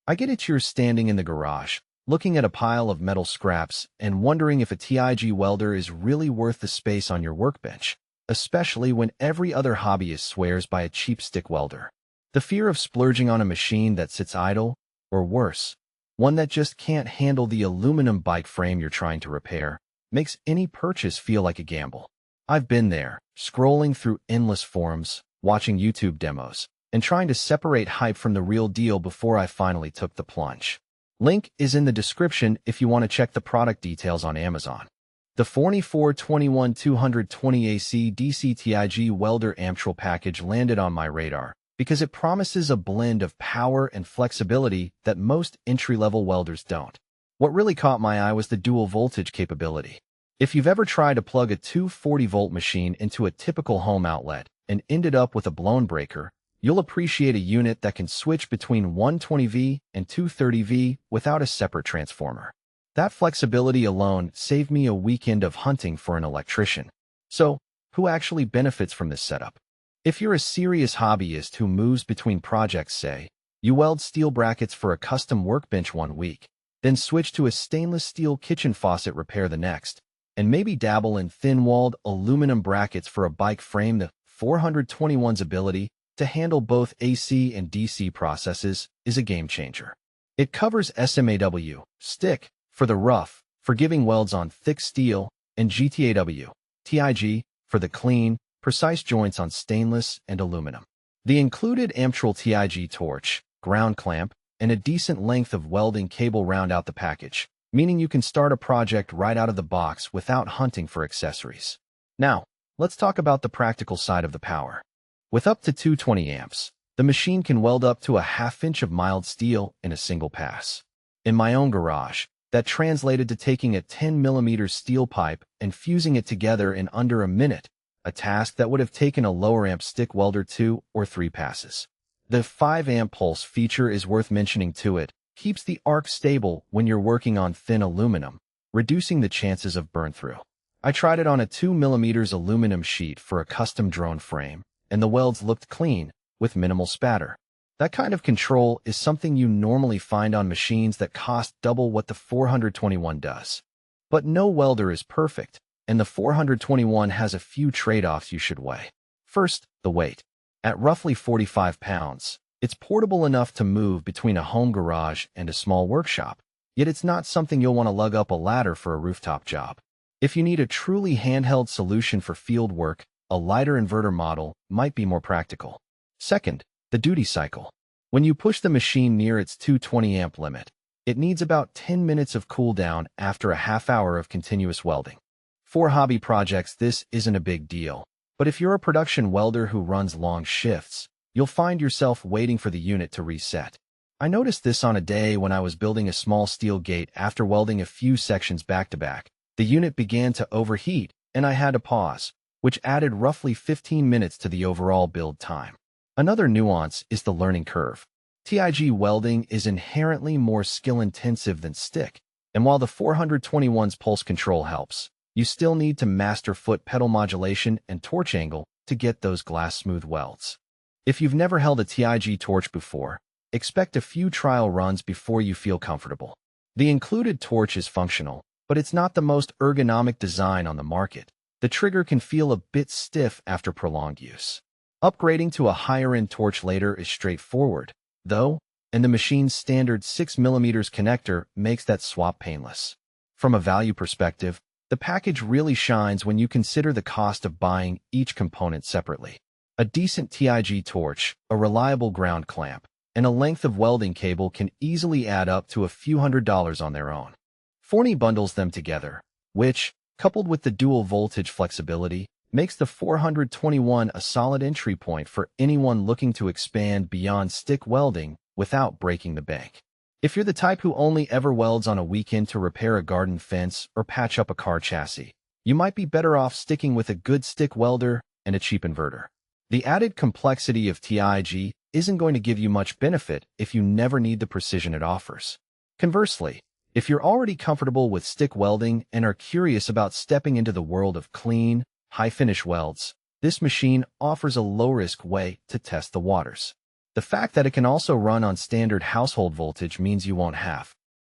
I get it, you're standing in the garage, looking at a pile of metal scraps and wondering if a TIG welder is really worth the space on your workbench, especially when every other hobbyist swears by a cheap stick welder. The fear of splurging on a machine that sits idle, or worse, one that just can't handle the aluminum bike frame you're trying to repair, makes any purchase feel like a gamble. I've been there, scrolling through endless forums, watching YouTube demos, and trying to separate hype from the real deal before I finally took the plunge. Link is in the description if you want to check the product details on Amazon. The Forney 421-220 AC DC TIG Welder Amptrol package landed on my radar because it promises a blend of power and flexibility that most entry-level welders don't. What really caught my eye was the dual voltage capability. If you've ever tried to plug a 240-volt machine into a typical home outlet and ended up with a blown breaker, you'll appreciate a unit that can switch between 120V and 230V without a separate transformer. That flexibility alone saved me a weekend of hunting for an electrician. So, who actually benefits from this setup? If you're a serious hobbyist who moves between projects, say, you weld steel brackets for a custom workbench one week, then switch to a stainless steel kitchen faucet repair the next, and maybe dabble in thin-walled aluminum brackets for a bike frame, the 421's ability to handle both AC and DC processes is a game-changer. It covers SMAW, stick, for the rough, forgiving welds on thick steel, and GTAW, TIG, for the clean, precise joints on stainless and aluminum. The included Amptrol TIG torch, ground clamp, and a decent length of welding cable round out the package, meaning you can start a project right out of the box without hunting for accessories. Now, let's talk about the practical side of the power. With up to 220 amps, the machine can weld up to a half-inch of mild steel in a single pass. In my own garage, that translated to taking a 10mm steel pipe and fusing it together in under a minute, a task that would have taken a lower amp stick welder 2 or 3 passes. The 5-amp pulse feature is worth mentioning too. It keeps the arc stable when you're working on thin aluminum, reducing the chances of burn-through. I tried it on a 2mm aluminum sheet for a custom drone frame, and the welds looked clean, with minimal spatter. That kind of control is something you normally find on machines that cost double what the 421 does. But no welder is perfect, and the 421 has a few trade-offs you should weigh. First, the weight. At roughly 45 pounds, it's portable enough to move between a home garage and a small workshop, yet it's not something you'll want to lug up a ladder for a rooftop job. If you need a truly handheld solution for field work, a lighter inverter model might be more practical. Second, the duty cycle. When you push the machine near its 220 amp limit, it needs about 10 minutes of cool down after a half hour of continuous welding. For hobby projects, this isn't a big deal, but if you're a production welder who runs long shifts, you'll find yourself waiting for the unit to reset. I noticed this on a day when I was building a small steel gate. After welding a few sections back-to-back, the unit began to overheat, and I had to pause, which added roughly 15 minutes to the overall build time. Another nuance is the learning curve. TIG welding is inherently more skill-intensive than stick, and while the 421's pulse control helps, you still need to master foot pedal modulation and torch angle to get those glass-smooth welds. If you've never held a TIG torch before, expect a few trial runs before you feel comfortable. The included torch is functional, but it's not the most ergonomic design on the market. The trigger can feel a bit stiff after prolonged use. Upgrading to a higher-end torch later is straightforward, though, and the machine's standard 6mm connector makes that swap painless. From a value perspective, the package really shines when you consider the cost of buying each component separately. A decent TIG torch, a reliable ground clamp, and a length of welding cable can easily add up to a few $100s on their own. Forney bundles them together, which, coupled with the dual voltage flexibility, makes the 421 a solid entry point for anyone looking to expand beyond stick welding without breaking the bank. If you're the type who only ever welds on a weekend to repair a garden fence or patch up a car chassis, you might be better off sticking with a good stick welder and a cheap inverter. The added complexity of TIG isn't going to give you much benefit if you never need the precision it offers. Conversely, if you're already comfortable with stick welding and are curious about stepping into the world of clean, high-finish welds, this machine offers a low-risk way to test the waters. The fact that it can also run on standard household voltage means you won't have